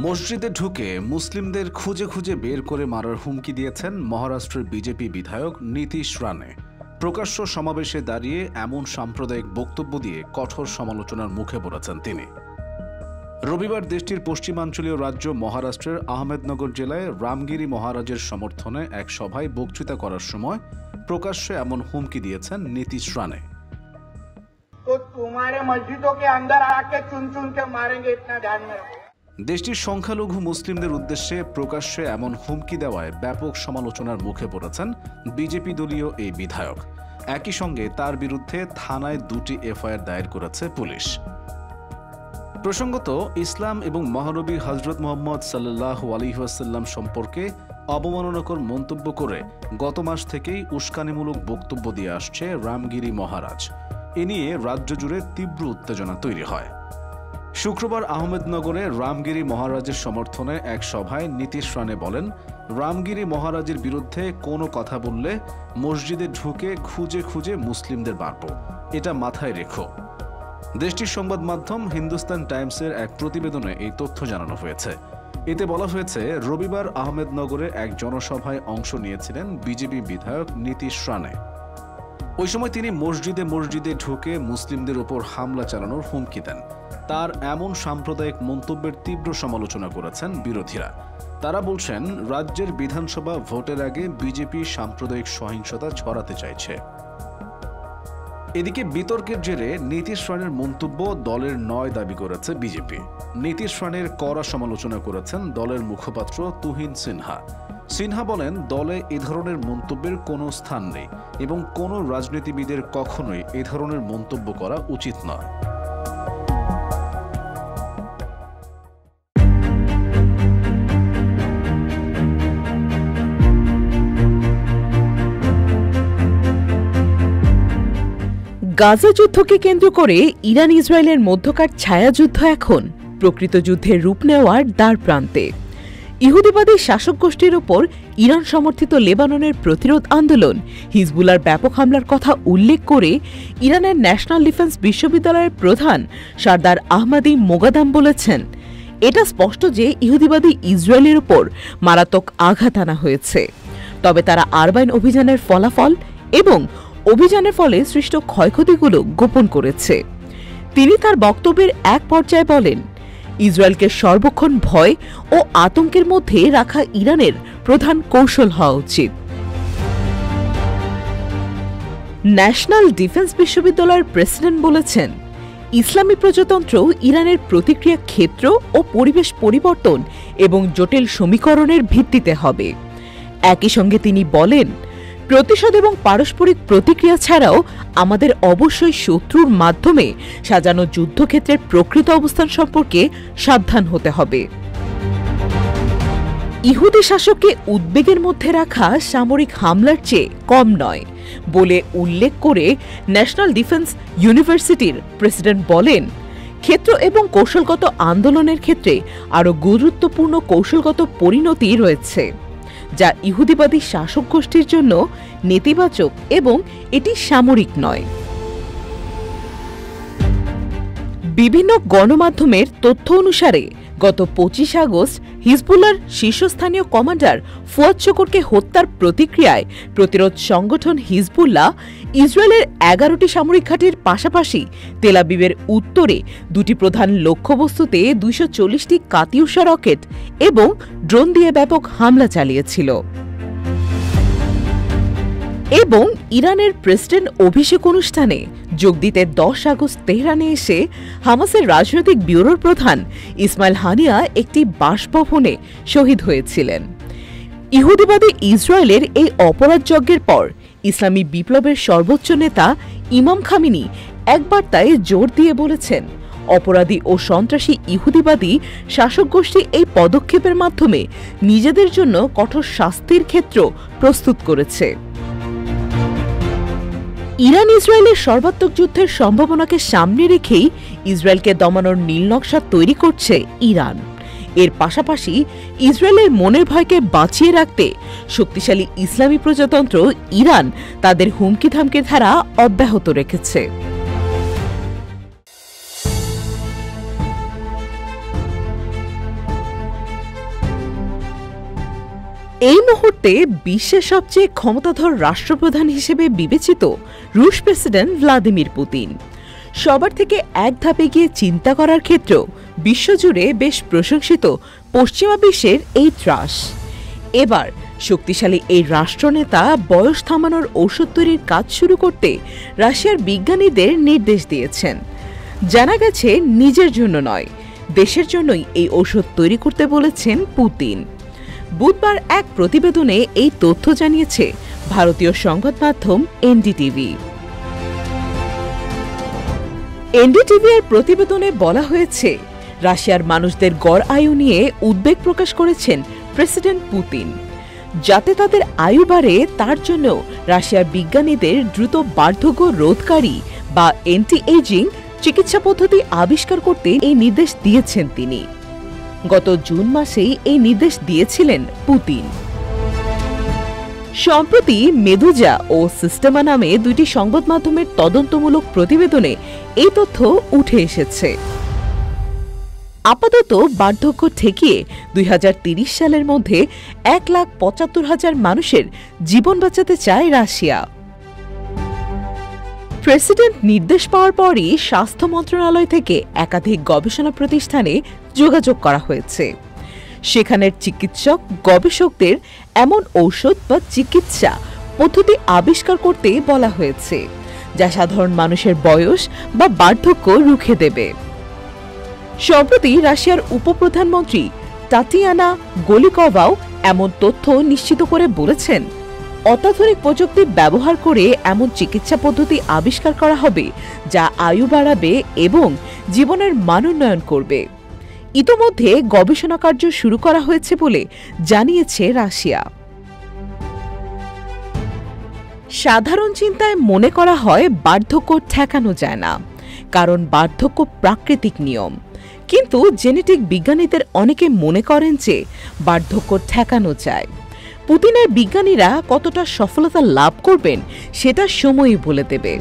মসজিদে ঢুকে মুসলিমদের খুঁজে খুঁজে বের করে মারার হুমকি দিয়েছেন মহারাষ্ট্রের বিজেপি বিধায়ক নীতিশ রানে। প্রকাশ্য সমাবেশে দাঁড়িয়ে এমন সাম্প্রদায়িক বক্তব্য দিয়ে কঠোর সমালোচনার মুখে পড়েছেন তিনি। রবিবার দেশটির পশ্চিমাঞ্চলীয় রাজ্য মহারাষ্ট্রের আহমেদনগর জেলায় রামগিরি মহারাজের সমর্থনে এক সভায় বক্তৃতা করার সময় প্রকাশ্যে এমন হুমকি দিয়েছেন নীতিশ রানে। দেশটির সংখ্যালঘু মুসলিমদের উদ্দেশ্যে প্রকাশ্যে এমন হুমকি দেওয়ায় ব্যাপক সমালোচনার মুখে পড়েছেন বিজেপি দলীয় এই বিধায়ক। একই সঙ্গে তার বিরুদ্ধে থানায় 2টি এফআইআর দায়ের করেছে পুলিশ। প্রসঙ্গত, ইসলাম এবং মহানবী হযরত মুহাম্মদ সাল্লাল্লাহু আলাইহি ওয়াসাল্লাম সম্পর্কে অবমাননাকর মন্তব্য করে গত মাস থেকেই উস্কানিমূলক বক্তব্য দিয়ে আসছে রামগিরি মহারাজ। এ নিয়ে রাজ্য জুড়ে তীব্র উত্তেজনা তৈরি হয়। শুক্রবার আহমেদনগরে রামগিরি মহারাজের সমর্থনে এক সভায় নীতিশ রানে বলেন, রামগিরি মহারাজের বিরুদ্ধে কোনো কথা বললে মসজিদে ঢুকে খুঁজে খুঁজে মুসলিমদের মারব, এটা মাথায় রেখো। দেশটির সংবাদ মাধ্যম হিন্দুস্তান টাইমসের এক প্রতিবেদনে এই তথ্য জানানো হয়েছে। এতে বলা হয়েছে, রবিবার আহমেদনগরে এক জনসভায় অংশ নিয়েছিলেন বিজেপি বিধায়ক নীতিশ রানে। ওই সময় তিনি মসজিদে মসজিদে ঢুকে মুসলিমদের ওপর হামলা চালানোর হুমকি দেন। তার এমন সাম্প্রদায়িক মন্তব্যের তীব্র সমালোচনা করেছেন বিরোধীরা। তারা বলছেন, রাজ্যের বিধানসভা ভোটের আগে বিজেপি সাম্প্রদায়িক সহিংসতা ছড়াতে চাইছে। এদিকে বিতর্কের জেরে নীতিশ রানের মন্তব্য দলের নয় দাবি করেছে বিজেপি। নীতিশ রানের কড়া সমালোচনা করেছেন দলের মুখপাত্র তুহিন সিনহা। সিনহা বলেন, দলে এ ধরনের মন্তব্যের কোনো স্থান নেই এবং কোনো রাজনীতিবিদের কখনোই এ ধরনের মন্তব্য করা উচিত নয়। গাজা যুদ্ধকে কেন্দ্র করে ইরান ইসরায়েলের মধ্যকার ছায়াযুদ্ধ এখন প্রকৃত যুদ্ধের রূপ নেওয়ার দ্বার প্রান্তে। ইহুদিবাদী শাসক গোষ্ঠীর ওপর ইরান সমর্থিত লেবাননের প্রতিরোধ আন্দোলন হিজবুল্লাহর ব্যাপক হামলার কথা উল্লেখ করে ইরানের ন্যাশনাল ডিফেন্স বিশ্ববিদ্যালয়ের প্রধান সরদার আহমাদি মোগাদাম বলেছেন, এটা স্পষ্ট যে ইহুদিবাদী ইসরায়েলের ওপর মারাত্মক আঘাত আনা হয়েছে, তবে তারা আরবাইন অভিযানের ফলাফল এবং অভিযানের ফলে সৃষ্ট ক্ষয়ক্ষতিগুলো গোপন করেছে। তিনি তার বক্তব্যের এক পর্যায়ে বলেন, ইসরায়েলকে সর্বক্ষণ ভয় ও আতঙ্কের মধ্যে রাখা ইরানের প্রধান কৌশল হওয়া উচিত। ন্যাশনাল ডিফেন্স বিশ্ববিদ্যালয়ের প্রেসিডেন্ট বলেছেন, ইসলামী প্রজাতন্ত্র ইরানের প্রতিক্রিয়া ক্ষেত্র ও পরিবেশ পরিবর্তন এবং জটিল সমীকরণের ভিত্তিতে হবে। একই সঙ্গে তিনি বলেন, প্রতিশোধ এবং পারস্পরিক প্রতিক্রিয়া ছাড়াও আমাদের অবশ্যই শত্রুর মাধ্যমে সাজানো যুদ্ধক্ষেত্রের প্রকৃত অবস্থান সম্পর্কে সাবধান হতে হবে। ইহুদি শাসককে উদ্বেগের মধ্যে রাখা সামরিক হামলার চেয়ে কম নয় বলে উল্লেখ করে ন্যাশনাল ডিফেন্স ইউনিভার্সিটির প্রেসিডেন্ট বলেন, ক্ষেত্র এবং কৌশলগত আন্দোলনের ক্ষেত্রে আরও গুরুত্বপূর্ণ কৌশলগত পরিণতি রয়েছে, যা ইহুদিবাদী শাসক গোষ্ঠীর জন্য নেতিবাচক এবং এটি সামরিক নয়। বিভিন্ন গণমাধ্যমের তথ্য অনুসারে গত 25 আগস্ট হিজবুল্লাহর শীর্ষস্থানীয় কমান্ডার ফুয়াদ শকরকে হত্যার প্রতিক্রিয়ায় প্রতিরোধ সংগঠন হিজবুল্লাহ ইসরায়েলের 11টি সামরিক ঘাঁটির পাশাপাশি তেল আবিবের উত্তরে 2টি প্রধান লক্ষ্যবস্তুতে 240টি কাতিউশা রকেট এবং ড্রোন দিয়ে ব্যাপক হামলা চালিয়েছিল। এবং ইরানের প্রেসিডেন্ট অভিষেক অনুষ্ঠানে যোগ দিতে 10 আগস্ট তেহরানে এসে হামাসের রাজনৈতিক ব্যুরোর প্রধান ইসমাইল হানিয়া একটি বাসভবনে শহীদ হয়েছিলেন। ইহুদিবাদী ইসরায়েলের এই অপরাধযজ্ঞের পর ইসলামী বিপ্লবের সর্বোচ্চ নেতা ইমাম খামেনি এক বার্তায় জোর দিয়ে বলেছেন, অপরাধী ও সন্ত্রাসী ইহুদিবাদী শাসক গোষ্ঠী এই পদক্ষেপের মাধ্যমে নিজেদের জন্য কঠোর শাস্তির ক্ষেত্র প্রস্তুত করেছে। ইরান ইসরায়েলের সর্বাত্মক যুদ্ধের সম্ভাবনাকে সামনে রেখেই ইসরায়েলকে দমানোর নীলনকশা তৈরি করছে ইরান। এর পাশাপাশি ইসরায়েলের মনের ভয়কে বাঁচিয়ে রাখতে শক্তিশালী ইসলামী প্রজাতন্ত্র ইরান তাদের হুমকি ধামকির ধারা অব্যাহত রেখেছে। এই মুহূর্তে বিশ্বের সবচেয়ে ক্ষমতাধর রাষ্ট্রপ্রধান হিসেবে বিবেচিত রুশ প্রেসিডেন্ট ভ্লাদিমির পুতিন। সবার থেকে এক ধাপে গিয়ে চিন্তা করার ক্ষেত্রেও বিশ্বজুড়ে বেশ প্রশংসিত পশ্চিমা বিশ্বের এই ত্রাস। এবার শক্তিশালী এই রাষ্ট্রনেতা বয়স থামানোর ঔষধ তৈরির কাজ শুরু করতে রাশিয়ার বিজ্ঞানীদের নির্দেশ দিয়েছেন। জানা গেছে নিজের জন্য নয়, দেশের জন্যই এই ঔষধ তৈরি করতে বলেছেন পুতিন। বুধবার এক প্রতিবেদনে এই তথ্য জানিয়েছে ভারতীয় সংবাদ মাধ্যম এনডিটিভি। এনডিটিভির প্রতিবেদনে বলা হয়েছে, রাশিয়ার মানুষদের গড় আয়ু নিয়ে উদ্বেগ প্রকাশ করেছেন প্রেসিডেন্ট পুতিন। যাতে তাদের আয়ু বাড়ে তার জন্য রাশিয়ার বিজ্ঞানীদের দ্রুত বার্ধক্য রোধকারী বা অ্যান্টি এজিং চিকিৎসা পদ্ধতি আবিষ্কার করতে এই নির্দেশ দিয়েছেন তিনি। গত জুন মাসেই এই নির্দেশ দিয়েছিলেন পুতিন। সম্প্রতি মেদুজা ও সিস্টেমা নামে দুইটি সংবাদ মাধ্যমের তদন্তমূলক প্রতিবেদনে এই তথ্য উঠে এসেছে। আপাতত বার্ধক্য ঠেকিয়ে 2030 সালের মধ্যে 1,75,000 মানুষের জীবন বাঁচাতে চায় রাশিয়া। প্রেসিডেন্ট নির্দেশ পাওয়ার পরই স্বাস্থ্য মন্ত্রণালয় থেকে একাধিক গবেষণা প্রতিষ্ঠানে যোগাযোগ করা হয়েছে। সেখানের চিকিৎসক গবেষকদের এমন ঔষধ বা চিকিৎসা পদ্ধতি আবিষ্কার করতে বলা হয়েছে, যা সাধারণ মানুষের বয়স বা বার্ধক্য রুখে দেবে। সম্প্রতি রাশিয়ার উপপ্রধানমন্ত্রী টাটিয়ানা গোলিকোভাও এমন তথ্য নিশ্চিত করে বলেছেন, অত্যাধুনিক প্রযুক্তি ব্যবহার করে এমন চিকিৎসা পদ্ধতি আবিষ্কার করা হবে যা আয়ু বাড়াবে এবং জীবনের মান উন্নয়ন করবে। ইতোমধ্যে গবেষণা কার্য শুরু করা হয়েছে বলে জানিয়েছে রাশিয়া। সাধারণ চিন্তায় মনে করা হয় বার্ধক্য ঠেকানো যায় না, কারণ বার্ধক্য প্রাকৃতিক নিয়ম। কিন্তু জেনেটিক বিজ্ঞানীদের অনেকে মনে করেন যে বার্ধক্য ঠেকানো যায়। পুতিনের বিজ্ঞানীরা কতটা সফলতা লাভ করবেন সেটা সময়ই বলে দেবে।